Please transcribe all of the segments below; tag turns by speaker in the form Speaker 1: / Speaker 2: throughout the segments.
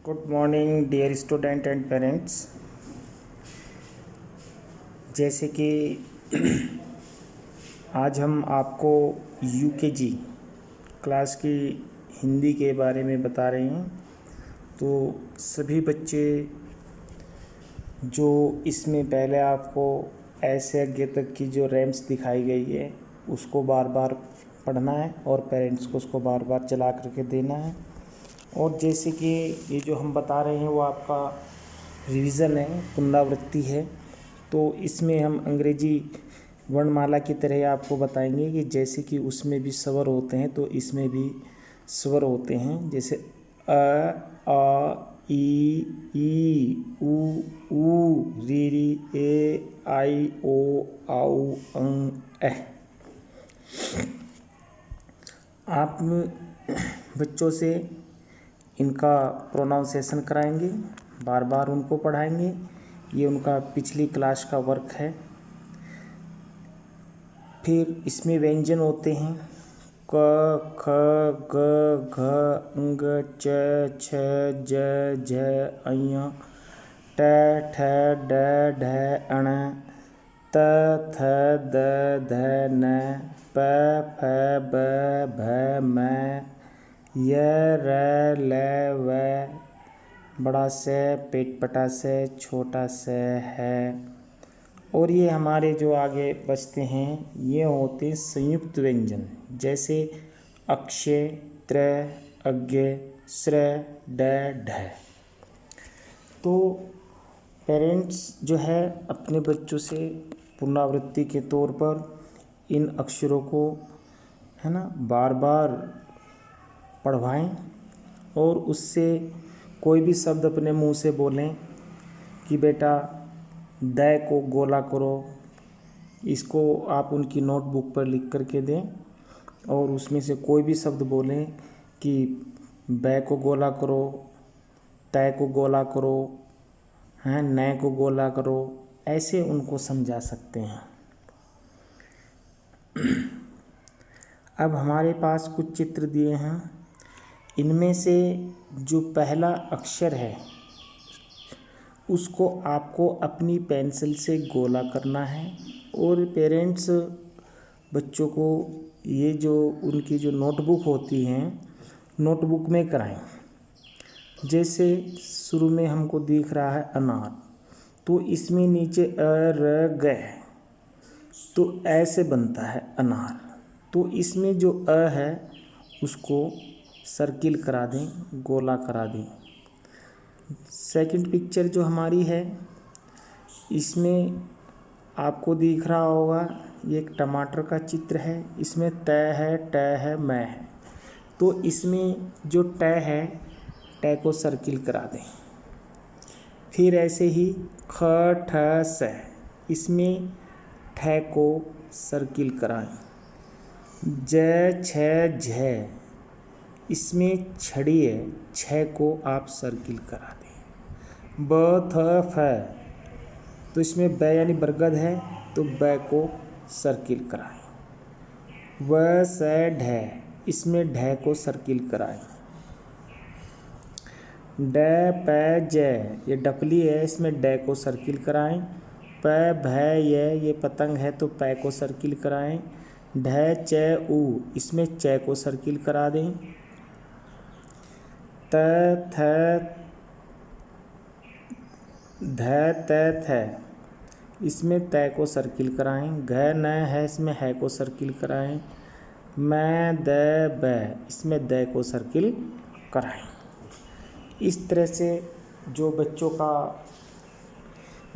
Speaker 1: Good morning dear student and parents. जैसे कि आज हम आपको यूकेजी क्लास की हिंदी के बारे में बता रहे हैं। तो सभी बच्चे जो इसमें पहले आपको ऐसे आगे तक की जो रैम्स दिखाई गई है उसको बार बार पढ़ना है और पेरेंट्स को उसको बार बार चला करके देना है। और जैसे कि ये जो हम बता रहे हैं वो आपका रिवीज़न है, पुनरावृत्ति है। तो इसमें हम अंग्रेजी वर्णमाला की तरह आपको बताएंगे कि जैसे कि उसमें भी स्वर होते हैं तो इसमें भी स्वर होते हैं। जैसे आ ई उ री री ए आई ओ आउ ए। आप बच्चों से इनका प्रोनाउंसिएशन कराएंगे, बार बार उनको पढ़ाएंगे। ये उनका पिछली क्लास का वर्क है। फिर इसमें व्यंजन होते हैं क ख ग घ ङ च छ ज झ ञ ट ठ ड ढ ण त थ द ध न प फ ब भ म य र ल व बड़ा से पेट पटा से छोटा से है। और ये हमारे जो आगे बचते हैं ये होते हैं संयुक्त व्यंजन, जैसे अक्षय त्र अज्ञ स्र ड ढ। तो पेरेंट्स जो है अपने बच्चों से पुनरावृत्ति के तौर पर इन अक्षरों को है ना बार बार पढ़वाएं और उससे कोई भी शब्द अपने मुंह से बोलें कि बेटा द को गोला करो। इसको आप उनकी नोटबुक पर लिख करके दें और उसमें से कोई भी शब्द बोलें कि ब को गोला करो, तय को गोला करो, हैं न को गोला करो, ऐसे उनको समझा सकते हैं। अब हमारे पास कुछ चित्र दिए हैं। इनमें से जो पहला अक्षर है उसको आपको अपनी पेंसिल से गोला करना है और पेरेंट्स बच्चों को ये जो उनकी जो नोटबुक होती हैं नोटबुक में कराएं। जैसे शुरू में हमको दिख रहा है अनार, तो इसमें नीचे अ र ग तो ऐसे बनता है अनार। तो इसमें जो अ है उसको सर्किल करा दें, गोला करा दें। सेकंड पिक्चर जो हमारी है इसमें आपको दिख रहा होगा ये एक टमाटर का चित्र है। इसमें त है, ट है, मैं है। तो इसमें जो ट है ट को सर्किल करा दें। फिर ऐसे ही ख ठ स, इसमें ठ को सर्किल कराएं। ज छ झ, इसमें छड़ी है, छ को आप सर्किल करा दें। ब थ फ, तो इसमें ब यानी बरगद है तो ब को सर्किल कराएं। व स ढ, इसमें ढ को सर्किल कराएं। ड प ज, ये डपली है, इसमें ड को सर्किल कराएं। प भ ये पतंग है तो प को सर्किल कराएं। ढ च उ, इसमें च को सर्किल करा दें। त थ ध त थ, इसमें त को सर्किल कराएं। घ न है, इसमें है को सर्किल कराएं। मैं द ब, इसमें द को सर्किल कराएं। इस तरह से जो बच्चों का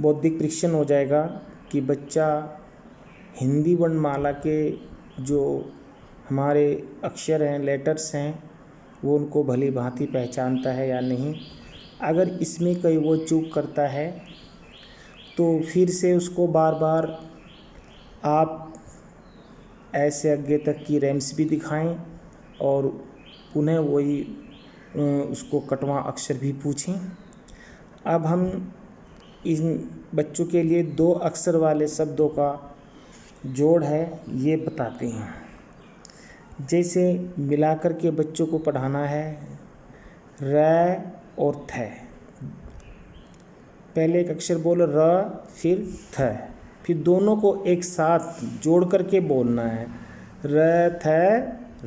Speaker 1: बौद्धिक परीक्षण हो जाएगा कि बच्चा हिंदी वर्णमाला के जो हमारे अक्षर हैं, लेटर्स हैं, वो उनको भली भांति पहचानता है या नहीं। अगर इसमें कोई वो चूक करता है तो फिर से उसको बार बार आप ऐसे आगे तक की रैम्स भी दिखाएं और पुनः वही उसको कटवा अक्षर भी पूछें। अब हम इन बच्चों के लिए 2 अक्षर वाले शब्दों का जोड़ है ये बताते हैं। जैसे मिलाकर के बच्चों को पढ़ाना है र और थ। पहले एक अक्षर बोलो र, फिर थ, फिर दोनों को एक साथ जोड़ करके बोलना है। र थ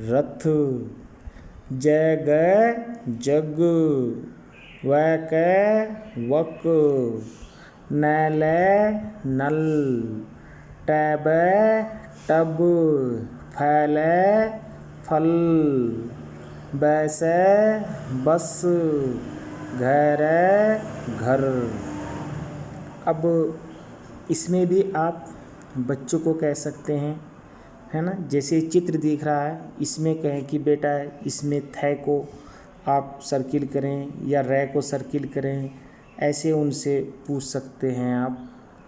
Speaker 1: रथ, जग जग, वक वक, नल नल, टब टब, फल फल, बस बस, घर घर। अब इसमें भी आप बच्चों को कह सकते हैं, है ना। जैसे चित्र दिख रहा है, इसमें कहें कि बेटा इसमें थ को आप सर्किल करें या रै को सर्किल करें, ऐसे उनसे पूछ सकते हैं आप।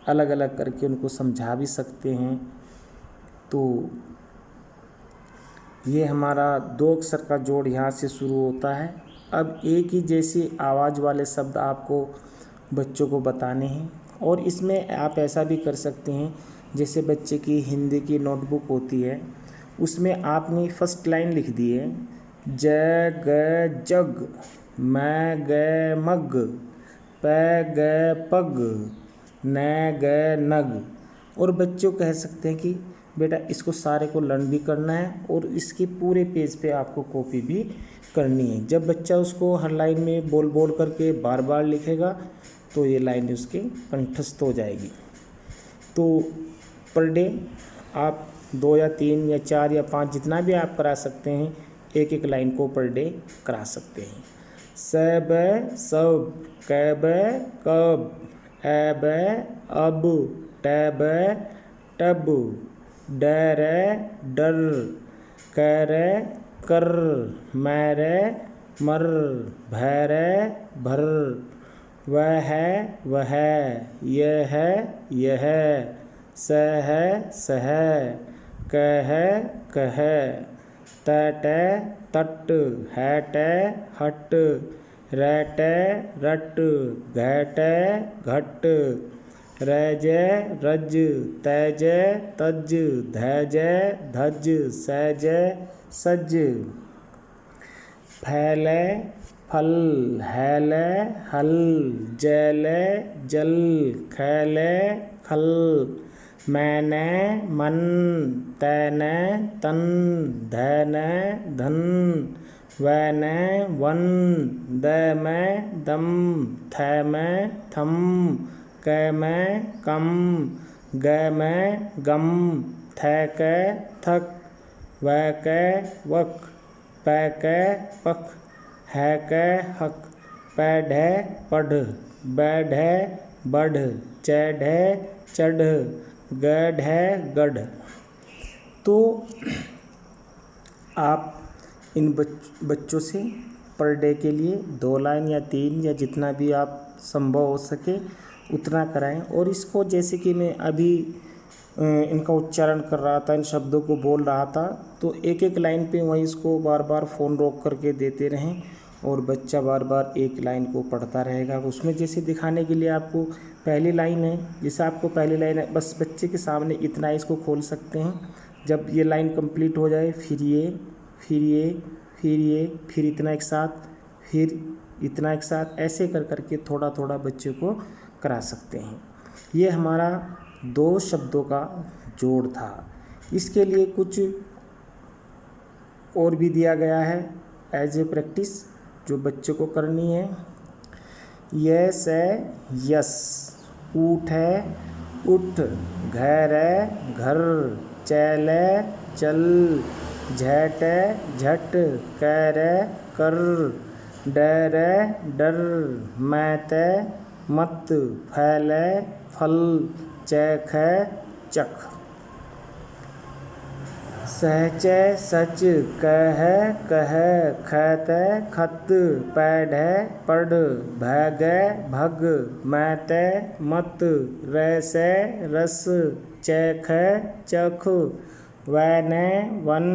Speaker 1: अलग अलग करके उनको समझा भी सकते हैं। तो ये हमारा 2 अक्षर का जोड़ यहाँ से शुरू होता है। अब एक ही जैसी आवाज़ वाले शब्द आपको बच्चों को बताने हैं। और इसमें आप ऐसा भी कर सकते हैं, जैसे बच्चे की हिंदी की नोटबुक होती है, उसमें आपने फर्स्ट लाइन लिख दी है, ज ग जग, म ग मग, प ग पग, न ग नग। और बच्चों कह सकते हैं कि बेटा इसको सारे को लर्न भी करना है और इसके पूरे पेज पे आपको कॉपी भी करनी है। जब बच्चा उसको हर लाइन में बोल बोल करके बार बार लिखेगा तो ये लाइन उसके कंठस्थ हो जाएगी। तो पर डे आप 2 या 3 या 4 या 5 जितना भी आप करा सकते हैं, एक एक लाइन को पर डे करा सकते हैं। सब सब, कब कब, अब अब, टब टब, डर डर, कर कर, मर मर, भर भर, वह वह, यह यह, सह सह, कह कह, तट तट, हट हट, रट रट, घट घट, रज रज, तज तज, धज धज, सज सज, फैल फल, हल हल, जल जल, खल खल, मैन मन, तैन तन, धन धन, वैन वन, दम दम, थम थम, कम कम, गम गम, थक थक, वक वक, पक पक, हैक हक, पढ़ पढ़, बढ़ बढ़, चढ़ चढ़, गढ़ गढ़। तो आप इन बच्चों से पर डे के लिए 2 लाइन या 3 या जितना भी आप संभव हो सके उतना कराएं। और इसको जैसे कि मैं अभी इनका उच्चारण कर रहा था, इन शब्दों को बोल रहा था, तो एक एक लाइन पे वहीं इसको बार बार फ़ोन रोक करके देते रहें और बच्चा बार बार एक लाइन को पढ़ता रहेगा। उसमें जैसे दिखाने के लिए आपको पहली लाइन है, जैसे आपको पहली लाइन है, बस बच्चे के सामने इतना इसको खोल सकते हैं। जब ये लाइन कंप्लीट हो जाए फिर ये, फिर ये, फिर ये, फिर इतना एक साथ, फिर इतना एक साथ, ऐसे कर करके थोड़ा थोड़ा बच्चे को करा सकते हैं। ये हमारा 2 शब्दों का जोड़ था। इसके लिए कुछ और भी दिया गया है एज ए प्रैक्टिस जो बच्चे को करनी है। यस यस, उठ उठ, घर घर, चल चल, झट झट, कर कर, डर डर, मत मत, फल फल, चख चख, सहच सच, कह कह, खत खत, पढ़ पढ़, भग भग, मत मत, रस रस, चख चख, वन वन,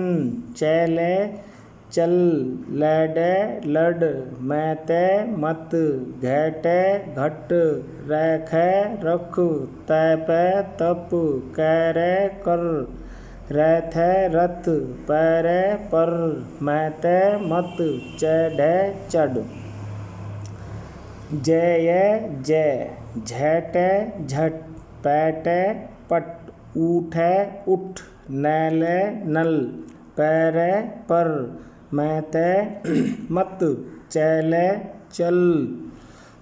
Speaker 1: चल चल, लड लड, मत मत, घट घट, रख रख, तप तप, कर कर, रथ रथ, पर पर, मत मत, चढ़ चढ़। जय जय, झट झट, पैट पट, ऊठ उठ, नैल नल, पैर पर, मैत मत, चैल चल,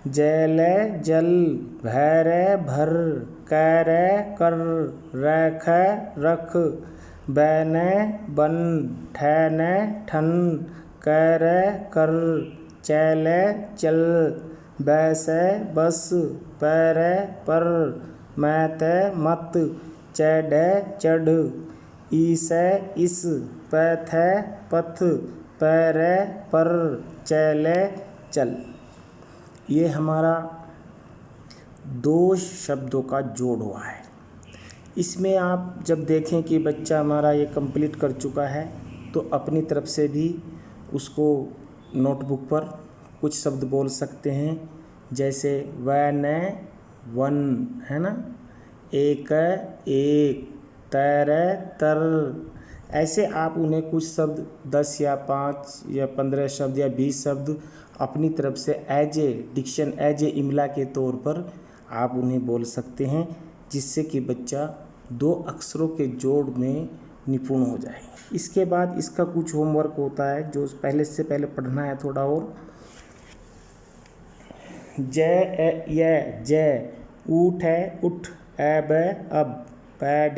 Speaker 1: जैल जल, भैर भर, कैर कर, रख रख, बैन बन, ठैन ठन, कैर कर, चैल चल, बैस बस, पैर पर, मैत मत, चढ़ चढ़, ईस इस, पैथ पथ, पैर पर, चैल चल। ये हमारा 2 शब्दों का जोड़ हुआ है। इसमें आप जब देखें कि बच्चा हमारा ये कंप्लीट कर चुका है तो अपनी तरफ से भी उसको नोटबुक पर कुछ शब्द बोल सकते हैं, जैसे वैन वन, है ना, एक एक, तैर तर। ऐसे आप उन्हें कुछ शब्द 10 या 5 या 15 शब्द या 20 शब्द अपनी तरफ से एज ए इमला के तौर पर आप उन्हें बोल सकते हैं, जिससे कि बच्चा 2 अक्षरों के जोड़ में निपुण हो जाए। इसके बाद इसका कुछ होमवर्क होता है जो पहले पढ़ना है थोड़ा और। जय, ऊठ उठ, अब अब, पैड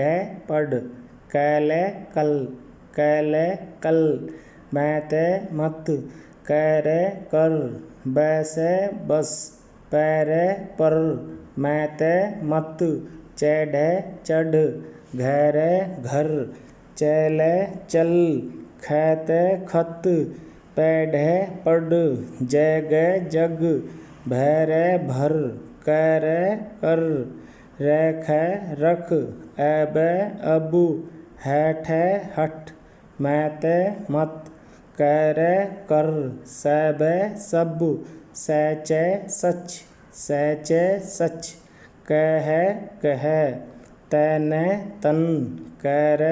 Speaker 1: पढ़, कैल कल, कैल कल, मैत मत, कैर कर, बैस बस, पैर पर, मैत मत, चढ़ चढ़, घर घर, चैल चल, खैत खत, पैढ़ पढ़, जग जग, भैर भर, कर कर, रख रख, अब अब, हैठ हठ, मैत मत, कर कर, सब सब, सच सच, सच सच, कह कह, तन तन, कर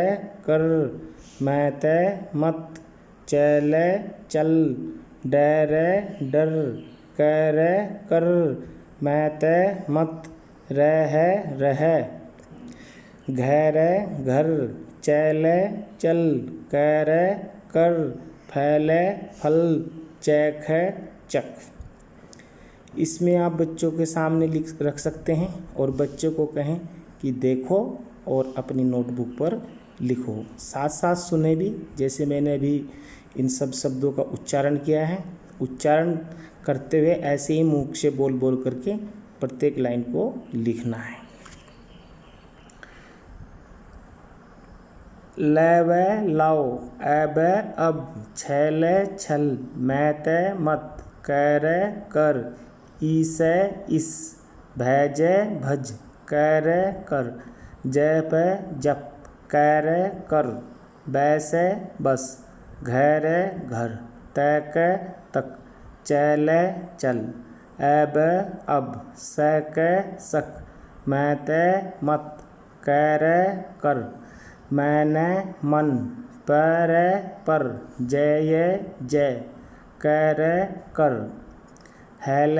Speaker 1: कर, मैत मत, चल चल, डर डर, कर कर, मैत मत, रह रह, घर घर, चल चल, कर कर, फैल फल, चख चख। इसमें आप बच्चों के सामने रख सकते हैं और बच्चों को कहें कि देखो और अपनी नोटबुक पर लिखो, साथ साथ सुने भी, जैसे मैंने अभी इन सब शब्दों का उच्चारण किया है। उच्चारण करते हुए ऐसे ही मुख से बोल बोल करके प्रत्येक लाइन को लिखना है। लव लाओ, अब अब, छैल छल, मैत मत, कर कर, ईस इस, भैज भज, कर कर, जप जप, कर कर, बैस बस, घर घर, तक तक, चल चल, अब अब, सक सक, मैत मत, कर कर, मैन मन, पर पर, जय जय, कर कर, हैल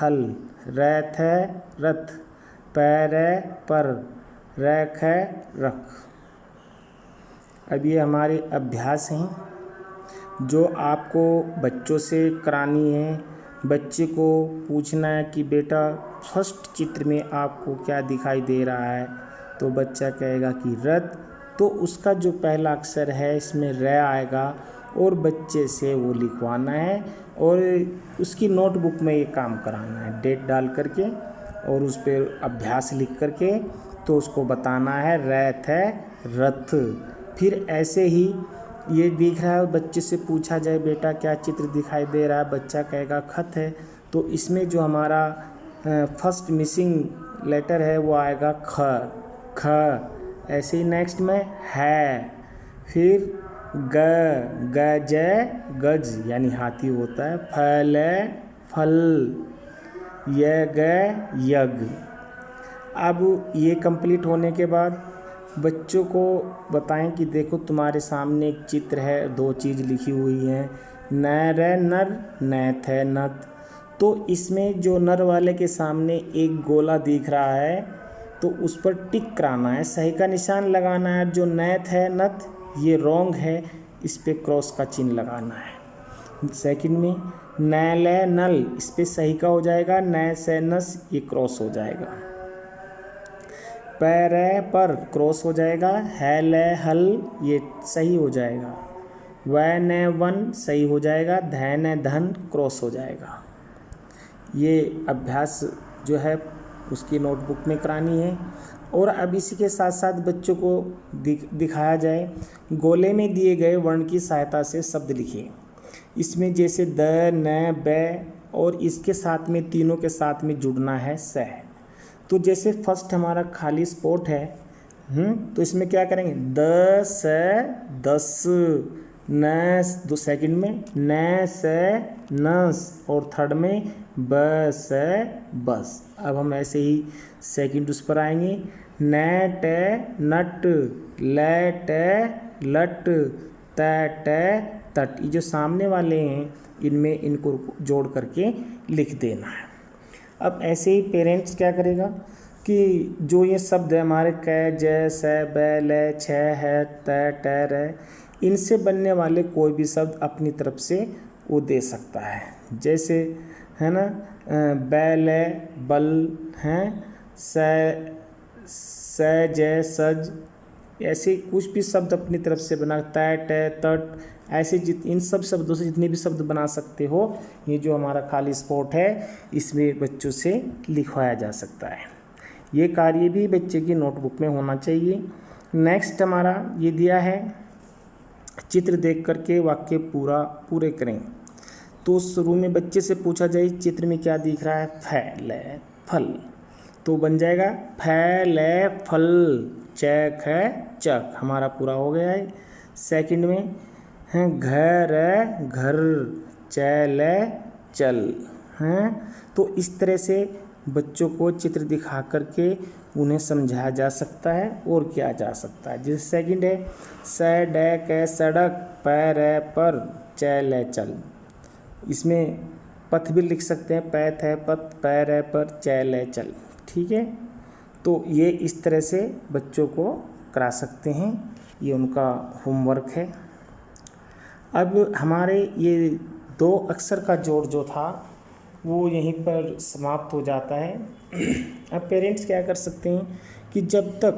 Speaker 1: हल, रथ रथ, पैर पर, रख रख। अब ये हमारे अभ्यास हैं जो आपको बच्चों से करानी है। बच्चे को पूछना है कि बेटा फर्स्ट चित्र में आपको क्या दिखाई दे रहा है, तो बच्चा कहेगा कि रथ, तो उसका जो पहला अक्षर है इसमें र आएगा और बच्चे से वो लिखवाना है और उसकी नोटबुक में ये काम कराना है, डेट डाल करके और उस पर अभ्यास लिख करके, तो उसको बताना है रथ है रथ। फिर ऐसे ही ये दिख रहा है, बच्चे से पूछा जाए बेटा क्या चित्र दिखाई दे रहा है, बच्चा कहेगा खत है, तो इसमें जो हमारा फर्स्ट मिसिंग लेटर है वो आएगा ख ख। ऐसे ही नेक्स्ट में है, फिर ग गज गज यानी हाथी होता है, फल फल, यग यज्ञ। अब ये कंप्लीट होने के बाद बच्चों को बताएं कि देखो तुम्हारे सामने एक चित्र है, 2 चीज़ लिखी हुई हैं, नर नर, नैथ नथ, तो इसमें जो नर वाले के सामने एक गोला दिख रहा है तो उस पर टिक कराना है, सही का निशान लगाना है। जो नैत है नथ ये रॉन्ग है, इस पे क्रॉस का चिन्ह लगाना है। सेकंड में नैल नल, इस पे सही का हो जाएगा, नय से नस ये क्रॉस हो जाएगा। पैर पर क्रॉस हो जाएगा, हैल हल ये सही हो जाएगा। वह न वन सही हो जाएगा, धैन धन क्रॉस हो जाएगा। ये अभ्यास जो है उसकी नोटबुक में करानी है। और अब इसी के साथ साथ बच्चों को दिखाया जाए, गोले में दिए गए वर्ण की सहायता से शब्द लिखिए। इसमें जैसे द न ब और इसके साथ में तीनों के साथ में जुड़ना है स। तो जैसे फर्स्ट हमारा खाली स्पॉट है, तो इसमें क्या करेंगे, द स दस, न दो सेकंड में न से नस और थर्ड में ब से बस। अब हम ऐसे ही सेकंड उस पर आएंगे, न ट नट, ल ट लट, त ट तट। ये जो सामने वाले हैं इनमें इनको जोड़ करके लिख देना है। अब ऐसे ही पेरेंट्स क्या करेगा कि जो ये शब्द है हमारे क ज स ब ल छ है त ट र, इनसे बनने वाले कोई भी शब्द अपनी तरफ से वो दे सकता है। जैसे है ना, बैल बल हैं, स ज सज, ऐसे कुछ भी शब्द अपनी तरफ से बना, तट तट, ऐसे इन सब शब्दों से जितने भी शब्द बना सकते हो, ये जो हमारा खाली स्पॉट है इसमें बच्चों से लिखवाया जा सकता है। ये कार्य भी बच्चे की नोटबुक में होना चाहिए। नेक्स्ट हमारा ये दिया है, चित्र देख करके वाक्य पूरे करें। तो शुरू में बच्चे से पूछा जाए चित्र में क्या दिख रहा है, फैल फल, तो बन जाएगा फैल फल, चक है चक, हमारा पूरा हो गया है। सेकंड में है घर घर, चल चल हैं। तो इस तरह से बच्चों को चित्र दिखा करके उन्हें समझाया जा सकता है और किया जा सकता है। जैसे सेकंड है सड़क सड़क, पैर पर, चल चल, इसमें पथ भी लिख सकते हैं, पैथ है पथ, पैर है पर, चल चल, ठीक है। तो ये इस तरह से बच्चों को करा सकते हैं, ये उनका होमवर्क है। अब हमारे ये 2 अक्षर का जोड़ जो था वो यहीं पर समाप्त हो जाता है। अब पेरेंट्स क्या कर सकते हैं कि जब तक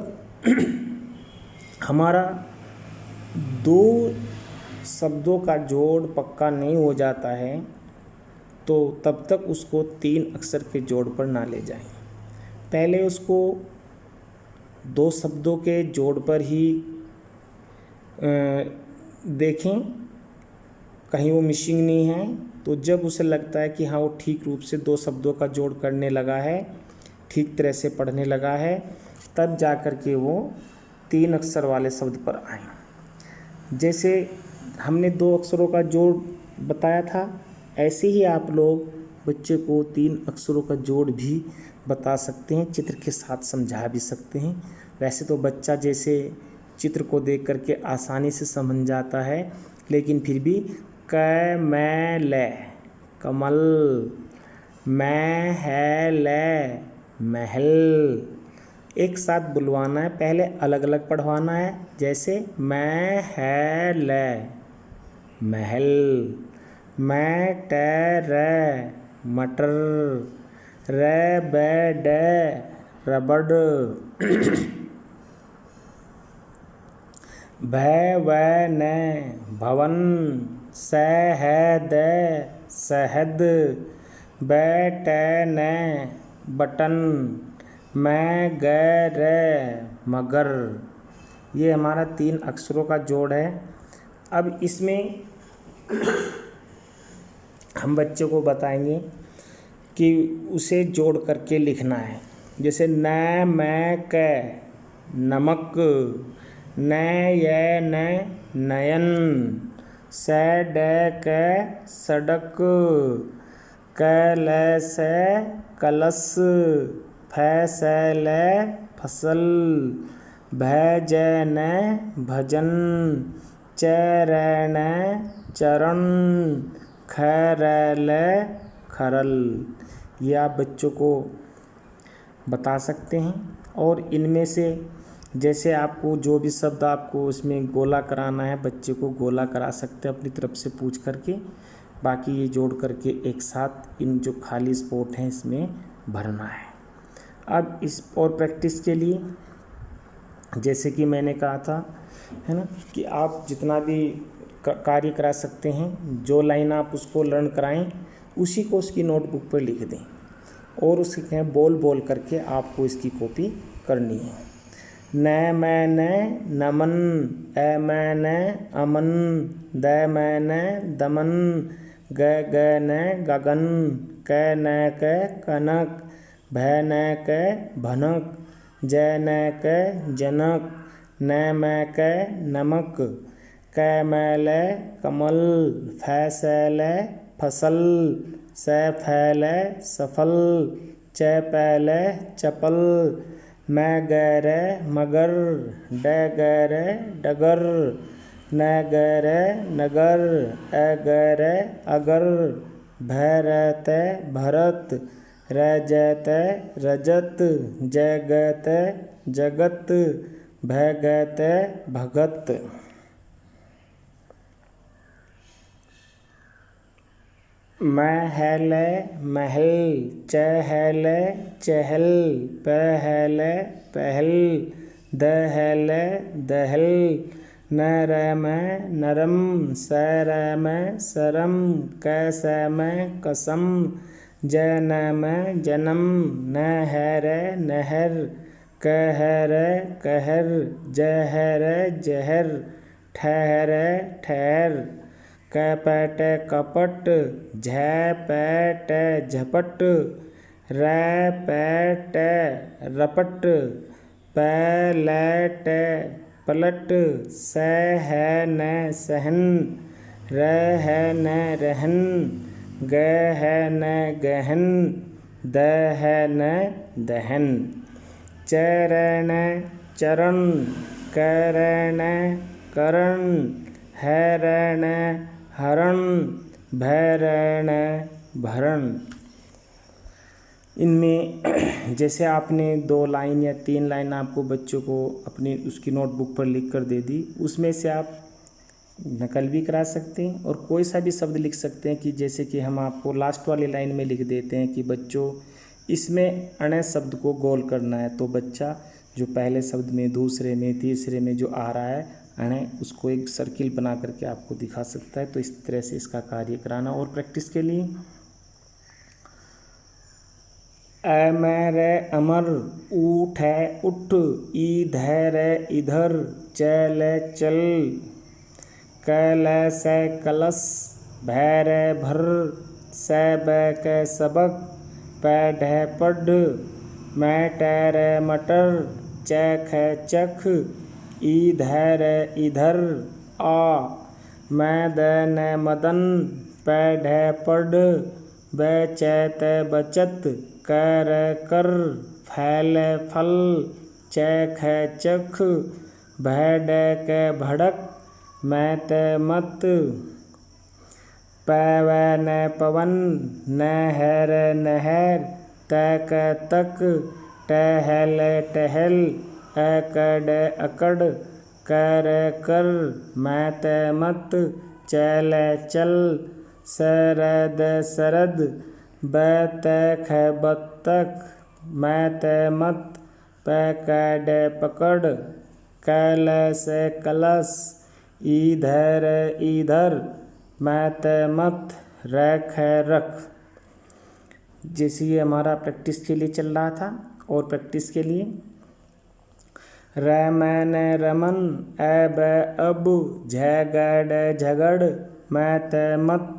Speaker 1: हमारा 2 शब्दों का जोड़ पक्का नहीं हो जाता है तो तब तक उसको 3 अक्षर के जोड़ पर ना ले जाएं। पहले उसको 2 शब्दों के जोड़ पर ही देखें, कहीं वो मिसिंग नहीं है। तो जब उसे लगता है कि हाँ वो ठीक रूप से 2 शब्दों का जोड़ करने लगा है, ठीक तरह से पढ़ने लगा है, तब जा कर के वो 3 अक्षर वाले शब्द पर आए। जैसे हमने 2 अक्षरों का जोड़ बताया था, ऐसे ही आप लोग बच्चे को 3 अक्षरों का जोड़ भी बता सकते हैं, चित्र के साथ समझा भी सकते हैं। वैसे तो बच्चा जैसे चित्र को देख करके आसानी से समझ जाता है, लेकिन फिर भी क मैं ले कमल, मैं है ले महल, एक साथ बुलवाना है, पहले अलग अलग पढ़वाना है। जैसे मैं है ले महल, मैं टर मटर, रे बेड रबड़, भय व न भवन, सहद सहद, बैट न बटन, मैं गैर मगर। ये हमारा 3 अक्षरों का जोड़ है। अब इसमें हम बच्चे को बताएंगे कि उसे जोड़ करके लिखना है। जैसे न मैं क नमक, न य न नयन, स ड क सड़क, क ल से कलश, फ स ल फसल, भ ज न भजन, च र न चरण, ख र ल खरल। ये आप बच्चों को बता सकते हैं। और इनमें से जैसे आपको जो भी शब्द आपको उसमें गोला कराना है, बच्चे को गोला करा सकते हैं अपनी तरफ से पूछ करके। बाकी ये जोड़ करके एक साथ इन जो खाली स्पॉट हैं इसमें भरना है। अब इस और प्रैक्टिस के लिए जैसे कि मैंने कहा था, है ना, कि आप जितना भी कार्य करा सकते हैं, जो लाइन आप उसको लर्न कराएं उसी को उसकी नोटबुक पर लिख दें और उसके कहें बोल बोल करके आपको इसकी कॉपी करनी है। न मैंने नमन, ए मैंने अमन, द मैंने दमन, ग न गगन, क न क कनक, भ न क भनक, ज न क जनक, न मै क नमक, क मैल कमल, फ सैल फसल, स फैल सफल, च पैल चपल, म गैर मगर, ड गैर डगर, न गैर नगर, अ गैर अगर, भ रत भरत, र जत रजत, ज गत जगत, भ गत भगत। महल महल, चहल चहल, पहल पहल, दहल दहल, नरम नरम, सरम सरम, कसम कसम, जनम जनम, नहर नहर, कहर कहर, जहर जहर, ठहर ठहर, कपट कपट, झपट झपट, रपट रपट, पलट पलट, सहन सहन, रहन रहन, गहन गहन, दहन दहन, चरण चरण, करण करण, हरण हरण, भरण भरण। इनमें जैसे आपने 2 लाइन या 3 लाइन आपको बच्चों को अपनी उसकी नोटबुक पर लिख कर दे दी, उसमें से आप नकल भी करा सकते हैं और कोई सा भी शब्द लिख सकते हैं। कि जैसे कि हम आपको लास्ट वाली लाइन में लिख देते हैं कि बच्चों इसमें अण शब्द को गोल करना है, तो बच्चा जो पहले शब्द में, दूसरे में, तीसरे में जो आ रहा है अण, उसको एक सर्किल बना करके आपको दिखा सकता है। तो इस तरह से इसका कार्य कराना। और प्रैक्टिस के लिए अमर अमर, ऊठ उठ, इधर इधर, चल चल, कलश कलश, भैर भर, सबक सबक, पढ़ पढ़, मटर मटर, चख चख, इधर इधर, आ, मदन मदन, पढ़ पढ़, बचत बचत, कर कर, फल फल, चख चख, भड़क भड़क, मत मत, पवन पवन, नहर नहर, तक तक, टहल टहल, अकड़ अकड़, कर कर, मत मत, चल चल, सरद सरद, बतख बतख, मत मत, पकड़ पकड़, कलश कलश, इधर इधर, मत मत, रख रख। जैसे ये हमारा प्रैक्टिस के लिए चल रहा था। और प्रैक्टिस के लिए रमन रमन, अब अब, झगड़ झगड़, मत मत,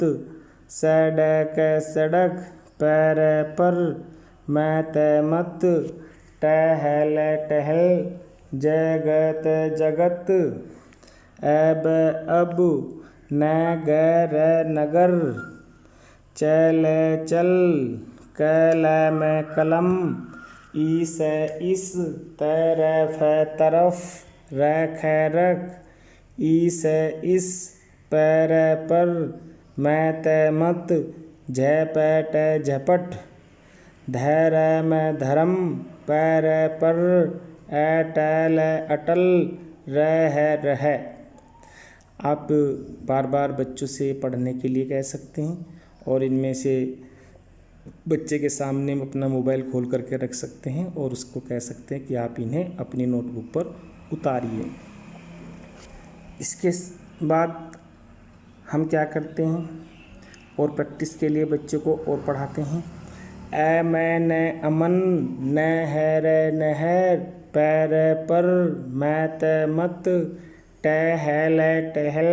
Speaker 1: सड़क सड़क, पर पर, मत मत, टहल टहल, जगत जगत, अब अब, नगर नगर, चल चल, कलम कलम, इस इस, तरफ तरफ, रख रख, इस इस, पर पर, मत मत, झ पे ट झपट, धैर्य में धर्म, पैर पर, अटल अटल, रह रह। आप बार बार बच्चों से पढ़ने के लिए कह सकते हैं और इनमें से बच्चे के सामने अपना मोबाइल खोल करके रख सकते हैं और उसको कह सकते हैं कि आप इन्हें अपनी नोटबुक पर उतारिए। इसके बाद हम क्या करते हैं और प्रैक्टिस के लिए बच्चे को और पढ़ाते हैं। ए मैं न अमन, न हैर नहर, पैर पर, मैं त मत, टहल टहल,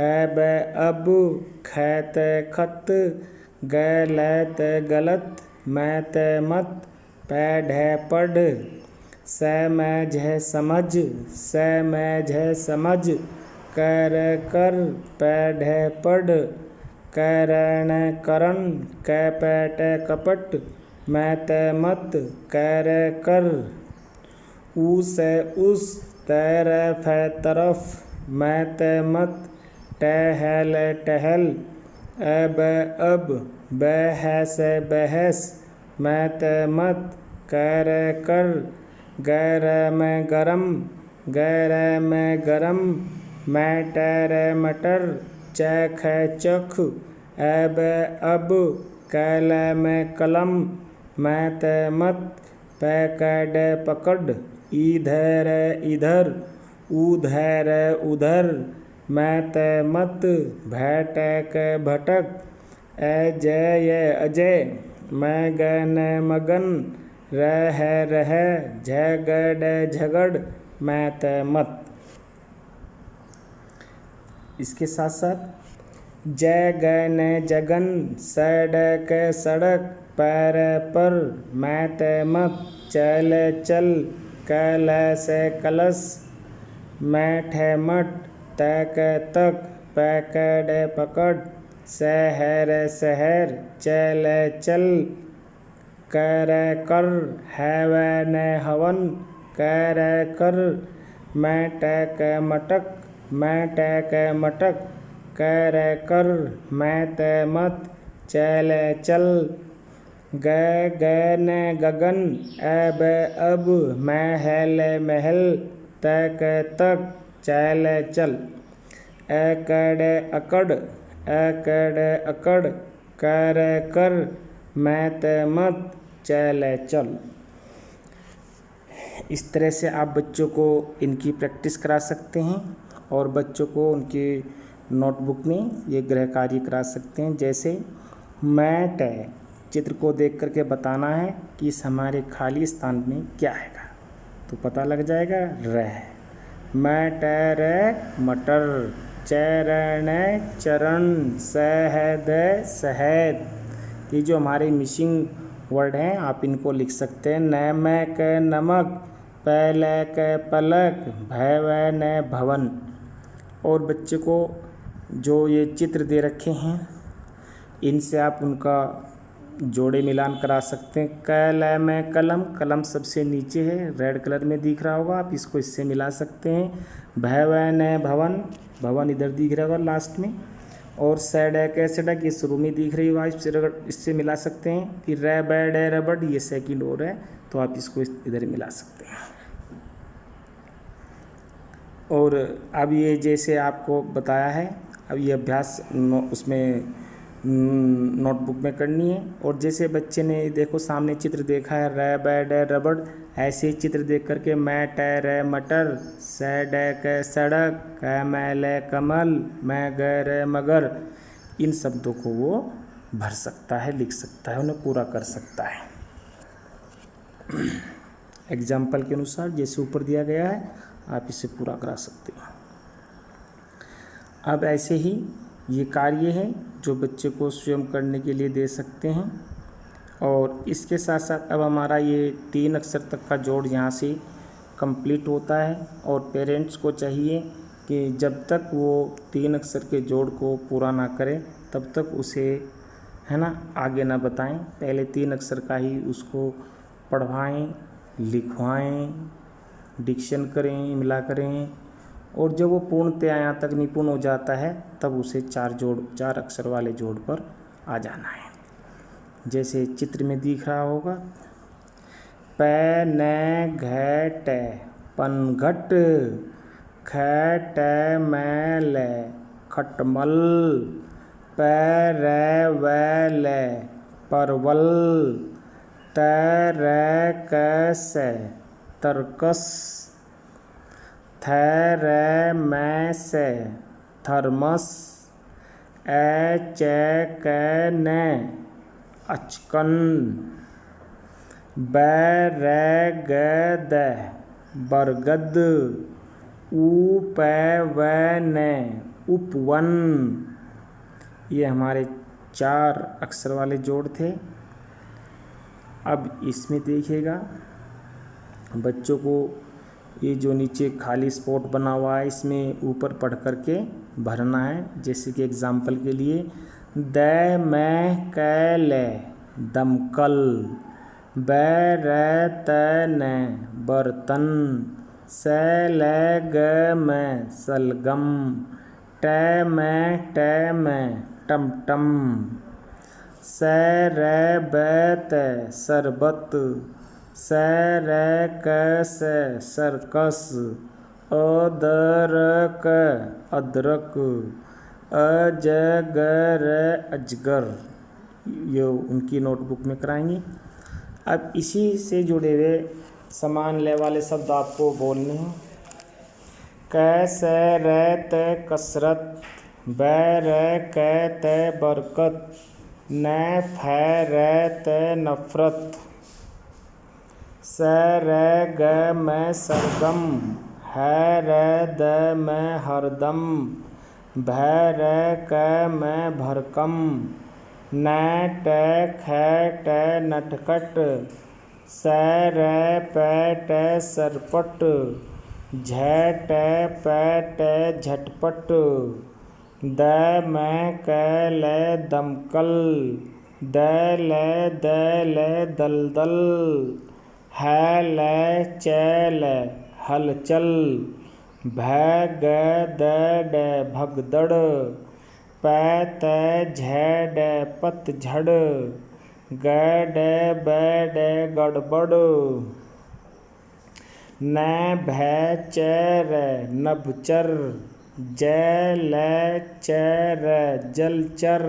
Speaker 1: अब अब, खैत खत, गलत गलत, मैं त मत, पैढ़ पढ़, समझ समझ, समझ समझ, कर कर, पैढ़ पढ़, करण करण, कपट कपट, मत मत, कर कर, उस उस, तरफ तरफ, मत मत, टहल टहल, अब अब, बहस बहस, मत मत, कर कर, गरम गरम, गरम गरम, मटर मटर, चख चख, अब अब, कलम कलम, मत मत, पकड़ पकड़, इधर इधर, उधर उधर, मत मत, भटक भटक, अजय अजय, मगन मगन, रह रह, झगड़ झगड़, मत मत। इसके साथ साथ जगन जगन, सड़क सड़क, पैर पर, मत मत, चल चल, कलश कलश, मठ मठ, तक तक, पकड़ पकड़, शहर शहर, चल चल, कर कर, हवन हवन, कर कर, मटक मटक, मटक मटक, कर कर, मत मत, चल चल, गगन गगन, अब अब, महल महल, तक तक, चल चल, अकड़ अकड़, अकड़ अकड़, कर कर, मत मत, चल चल। इस तरह से आप बच्चों को इनकी प्रैक्टिस करा सकते हैं और बच्चों को उनकी नोटबुक में ये गृह कार्य करा सकते हैं। जैसे मैट है, चित्र को देख करके बताना है कि इस हमारे खाली स्थान में क्या है, तो पता लग जाएगा। रह, मटर मटर, चरण चरण, शहद शहद। ये जो हमारे मिसिंग वर्ड हैं आप इनको लिख सकते हैं। नमक नमक, पलक पलक, भवन भवन। और बच्चे को जो ये चित्र दे रखे हैं इनसे आप उनका जोड़े मिलान करा सकते हैं। कलम कलम, कलम सबसे नीचे है, रेड कलर में दिख रहा होगा, आप इसको इससे मिला सकते हैं। भवन भवन, भवन इधर दिख रहा होगा लास्ट में। और सड़क सड़क, ये शुरू में दिख रही होगा, इससे मिला सकते हैं। कि रबड़ रबड़, ये सेकंड और है, तो आप इसको इधर मिला सकते हैं। और अब ये जैसे आपको बताया है, अब ये अभ्यास उसमें नोटबुक में करनी है। और जैसे बच्चे ने देखो सामने चित्र देखा है रबड़ रबड़, ऐसे ही चित्र देख करके मटर मटर, सड़क सड़क, कमल कमल, मगर मगर, इन शब्दों को वो भर सकता है, लिख सकता है, उन्हें पूरा कर सकता है। एग्जाम्पल के अनुसार जैसे ऊपर दिया गया है आप इसे पूरा करा सकते हैं। अब ऐसे ही ये कार्य है जो बच्चे को स्वयं करने के लिए दे सकते हैं। और इसके साथ साथ अब हमारा ये 3 अक्षर तक का जोड़ यहाँ से कंप्लीट होता है। और पेरेंट्स को चाहिए कि जब तक वो 3 अक्षर के जोड़ को पूरा ना करे तब तक उसे है ना आगे ना बताएं। पहले 3 अक्षर का ही उसको पढ़वाएं, लिखवाएं, डिक्शन करें, मिला करें। और जब वो पूर्णतया यहाँ तक निपुण हो जाता है तब उसे 4 अक्षर वाले जोड़ पर आ जाना है। जैसे चित्र में दिख रहा होगा, पै न घ ट पनघट, ख ट मै ल खटमल, पै र व ल परवल, त र क स तरकस, थ र मै स थर्मस, ए च क न अचकन, ब र ग द बरगद, उ प व न उपवन। ये हमारे 4 अक्षर वाले जोड़ थे। अब इसमें देखिएगा बच्चों को, ये जो नीचे खाली स्पॉट बना हुआ है इसमें ऊपर पढ़ करके भरना है। जैसे कि एग्जाम्पल के लिए, द मैं क ल दमकल, ब र त न बर्तन, स ल ग म सलगम, ट म ट म टमटम, स र ब त शरबत, स र क स सर्कस, अ द र क अदरक, अ ज ग र अजगर। ये उनकी नोटबुक में कराएंगे। अब इसी से जुड़े हुए समान लय वाले शब्द आपको बोलने हैं। क स र त कसरत, ब र क त बरकत, न फ र त नफरत, स र ग म सरगम, ह र द म हरदम, भ र क म भरकम, न ट ख ट नटखट, स र प ट सरपट, झ ट प ट झटपट, द म क ल दमकल, द ल द ल दलदल, ह ल च ल हलचल, भ ग द ड भगदड़, प त झ ड पतझड़, ग ड ब ड गड़बड़, न भ च र नभचर, ज ल च र जलचर,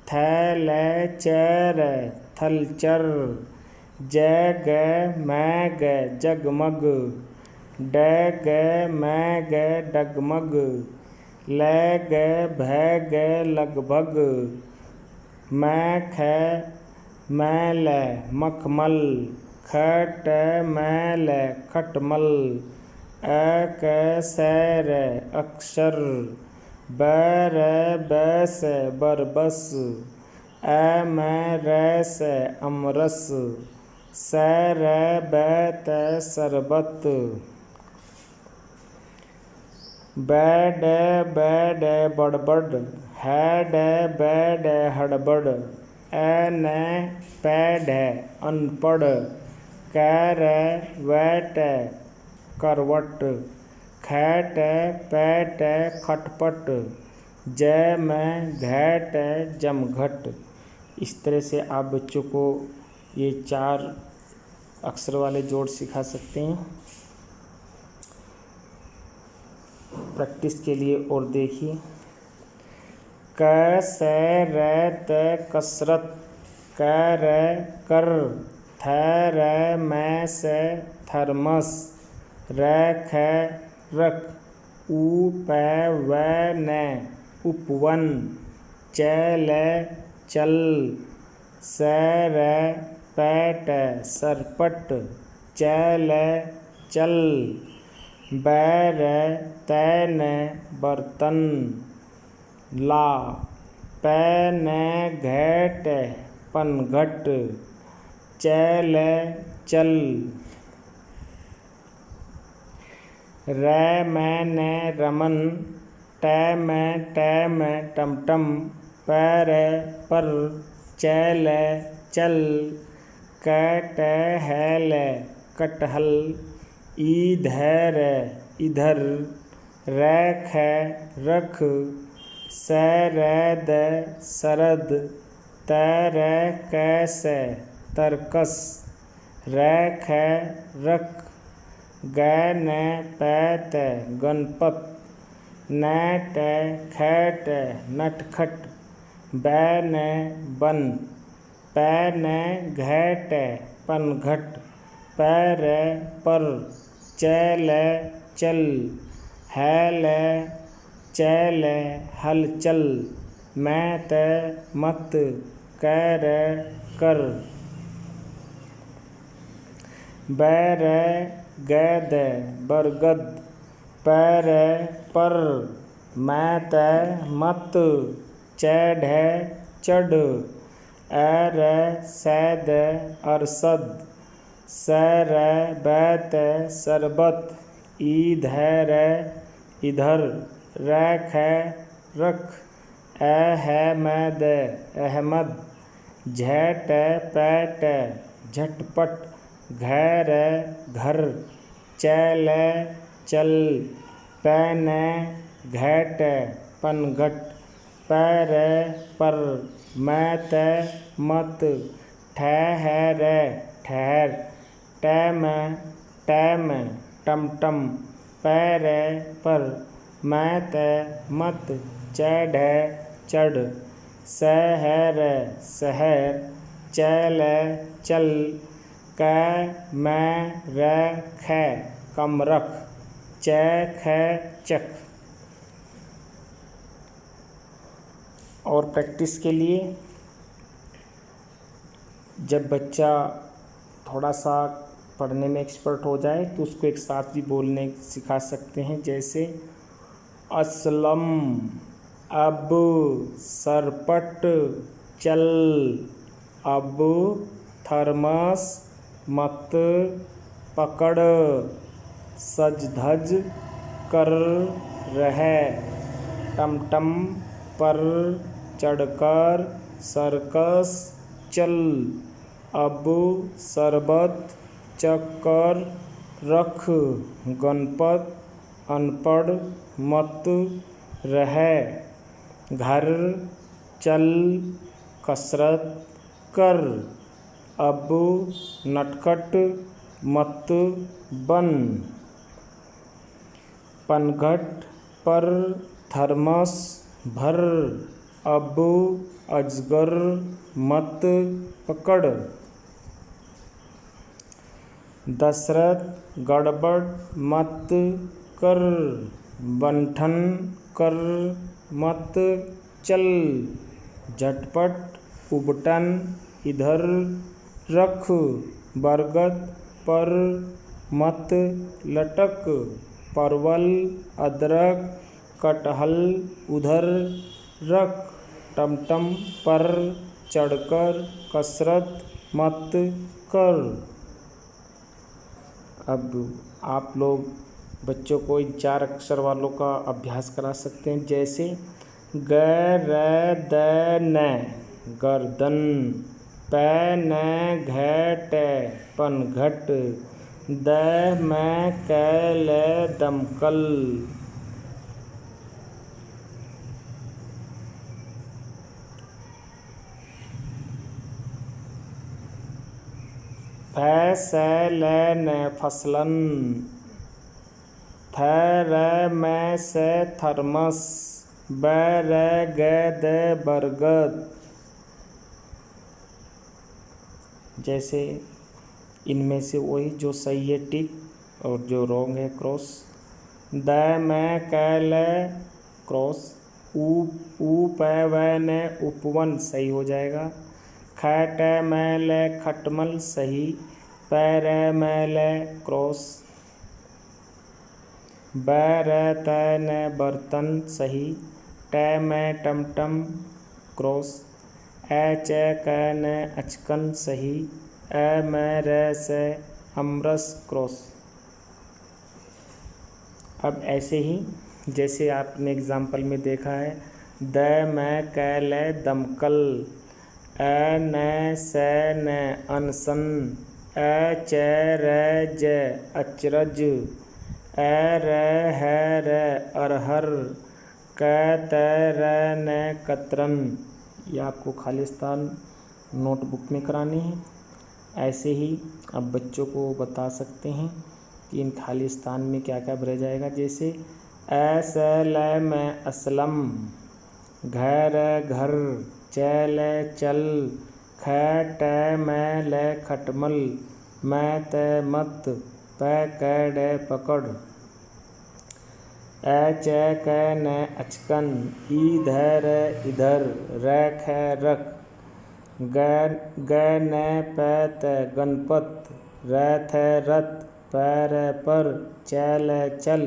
Speaker 1: थ ल च र थलचर, ज ग म ग जगमग, ड ग म ग डगमग, ल ग भ ग लगभग, म ख म ल मखमल, ख ट म ल खटमल, अ क स र अक्षर, ब र ब स बरबस, अ म र स अमरस, स र ब त सरबत, ब ड ब ड बड़बड़, ह ड ब ड हड़बड़, अ न प ढ अनपढ़, क र व ट करवट, ख ट प ट खटपट, ज म घ ट जमघट। इस तरह से आप बच्चों को ये 4 अक्षर वाले जोड़ सिखा सकते हैं। प्रैक्टिस के लिए और देखिए, क स र त कसरत, क र कर, थ र म स थर्मस, र ख रख, उ प व न उपवन, च ल चल, स र प ट सरपट, च ल चल, ब र त न बर्तन, ला प न घ ट पनघट, च ल चल, र म न रमन, ट म ट म टमटम, प र पर, च ल चल, क ट ह ल कटहल, ई ध र इधर, र ख रख, स रे द सरद, त रे क से तरकस, रै ख रख, ग न प त गणपत, न ट ख ट नटखट, ब न बन, प न घ ट पनघट, प र पर, च ल चल, ह ल चल हलचल, म त मत, क र कर, ब र ग द बरगद, प र पर, म त मत, च ढ चढ़, अ र स द अरसद, स र ब त सरबत, ई ध र इधर, र ख रख, अ ह म द अहमद, झ ट प ट झटपट, घ र घर, च ल चल, प न घट पनघट, प र पर, म त मत, ठ ह र ठहर, ट म टैम टमटम, प र पर, म त मत, च ढ चढ़, स ह र शहर, च ल चल, क म र ख कमरख, च ख चख। और प्रैक्टिस के लिए जब बच्चा थोड़ा सा पढ़ने में एक्सपर्ट हो जाए तो उसको एक साथ भी बोलने सिखा सकते हैं, जैसे असलम, अब, सरपट, चल, अब, थर्मस, मत, पकड़, सज धज कर, रह, टमटम पर, चढ़कर, सर्कस, चल, अब, शरबत, चक्कर, रख, गणपत, अनपढ़, मत, रह, घर, चल, कसरत, कर, अब, नटखट, मत, बन, पनघट पर, थर्मस भर, अब, अजगर, मत, पकड़, दशरथ, गड़बड़, मत, कर, बंठन, कर, मत, चल, झटपट, उबटन, इधर, रख, बरगद पर, मत, लटक, परवल, अदरक, कटहल, उधर, रख, टमटम पर, चढ़कर, कसरत, मत, कर। अब आप लोग बच्चों को इन 4 अक्षर वालों का अभ्यास करा सकते हैं, जैसे ग र द न गर्दन, प न घ ट पनघट, द म क ल दमकल, फ स ल न फसलन, थ र म स थर्मस, ब र ग द बरगद। जैसे इनमें से वही जो सही है टिक और जो रॉन्ग है क्रॉस। द म क ल क्रॉस, ऊ प व न उपवन सही हो जाएगा। ख ट म ल खटमल सही, प र म ल क्रॉस, ब र त न बर्तन सही, ट म टमटम क्रॉस, अ च क न अचकन सही, अ म र स अमरस क्रॉस। अब ऐसे ही जैसे आपने एग्जाम्पल में देखा है, द म क ल दमकल, अ न स न अनशन, अ च र ज अचरज, अ र ह र अरहर, क त र न कतरन। ये आपको खाली स्थान नोटबुक में कराने हैं। ऐसे ही अब बच्चों को बता सकते हैं कि इन खाली स्थान में क्या क्या भरा जाएगा। जैसे असलम असलम, घर घर, चल चल, खटमल खटमल, मत मत, पकड़ पकड़, अचकन अचकन, इधर इधर, रख रख, गणपत गणपत, रथ रथ, पर, चल चल।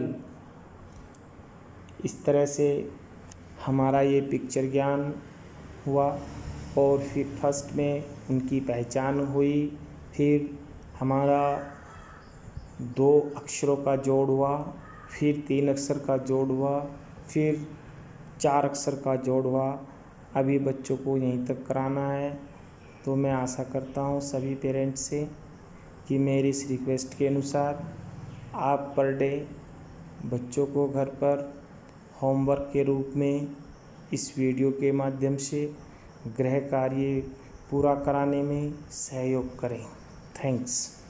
Speaker 1: इस तरह से हमारा ये पिक्चर ज्ञान हुआ और फिर फर्स्ट में उनकी पहचान हुई। फिर हमारा 2 अक्षरों का जोड़ हुआ, फिर 3 अक्षर का जोड़ हुआ, फिर 4 अक्षर का जोड़ हुआ। अभी बच्चों को यहीं तक कराना है। तो मैं आशा करता हूँ सभी पेरेंट्स से कि मेरी इस रिक्वेस्ट के अनुसार आप पर डे बच्चों को घर पर होमवर्क के रूप में इस वीडियो के माध्यम से गृह कार्य पूरा कराने में सहयोग करें। थैंक्स।